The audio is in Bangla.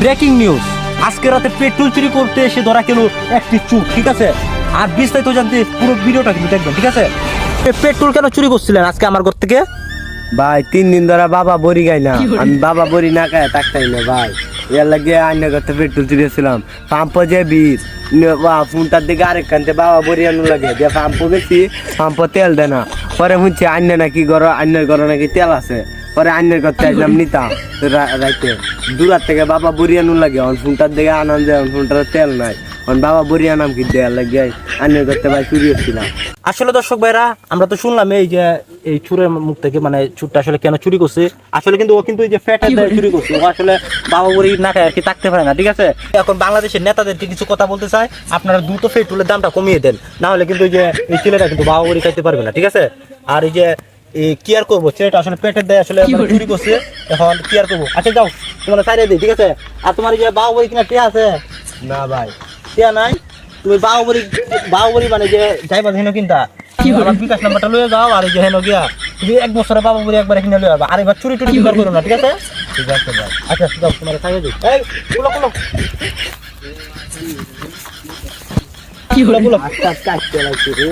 ব্রেকিং নিউজ, আজকে রাতে পেট্রোল চুরি করতে এসে ধরা গেল একটি চুর, ঠিক আছে? আর বিস্তারিত জানতে পুরো ভিডিওটা কিন্তু দেখবেন, ঠিক আছে? পেট্রোল কেন চুরি করছিলেন আজকে আমার ঘর থেকে? ভাই 3 দিন ধরে বাবা বড়ি খাই না, আমি বাবা বড়ি না খাই থাকতাই না ভাই। এর লাগে আইনা করতে পেট্রোল চুরিয়েছিলাম। পাম্প যে বীজ ফোনটার দিকে আরেক কানতে বাবা বড়ি আনু লাগে দিয়ে পাম্প গেছি, পাম্প তেল দেয় না। পরে শুনছি আইনা নাকি আইনের ঘরে নাকি তেল আছে। পরে আইনের করতে আসলাম নিতাম রাইতে দূরার থেকে বাবা বড়ি আনু লাগে। ফোনটার দিকে আনাম যায়, ফোনটার তেল নাই, বাবা বড়ি আনাম কি দেওয়ার লাগে আইনের করতে ভাই চুরি হচ্ছিলাম। আসলে দর্শক ভাইরা, আমরা তো শুনলাম এই যে এই চুরের মুখ থেকে, মানে চুরটা আসলে কেন চুরি করছে। আসলে কিন্তু ও কিন্তু এই যে ফ্যাটের দায়ে চুরি করছে, ও আসলে বাবা বড়ি না খায় আর কি থাকতে পারে না, ঠিক আছে? এখন বাংলাদেশের নেতাদেরকে কিছু কথা বলতে চাই, আপনারা দ্রুত পেট্রোলের দামটা কমিয়ে দেন, না হলে কিন্তু এই যে এই ছেলেটা কিন্তু বাবা বড়ি খাইতে পারবে না, ঠিক আছে? আর এই যে কি আর করবো, ছেলেটা আসলে পেটের দায়ে আসলে চুরি করছে, এখন কি আর করবো। আচ্ছা যাও, তোমার সাইডে দিই, ঠিক আছে? আর তোমার এই যে বাবা বড়ি কিনা টিয়া আছে? না ভাই, টিয়া নাই? তুমি বাহুবলী মানে যে যাইবা হেন কিনতা আমার বিকাশ নাম্বারটা লয়ে যাও, আর এই যে হেন গিয়া তুমি 1 বছরে বাহুবলী একবার কিনে লয়ে যাবা। আর এবার চুরি টুরি কিবার করো না, ঠিক আছে? ঠিক আছে ভাই। আচ্ছা যাও, তোমার সাইডে দিই। এই খুলো খুলো আস্তে আস্তে আসতে লাগছে রে।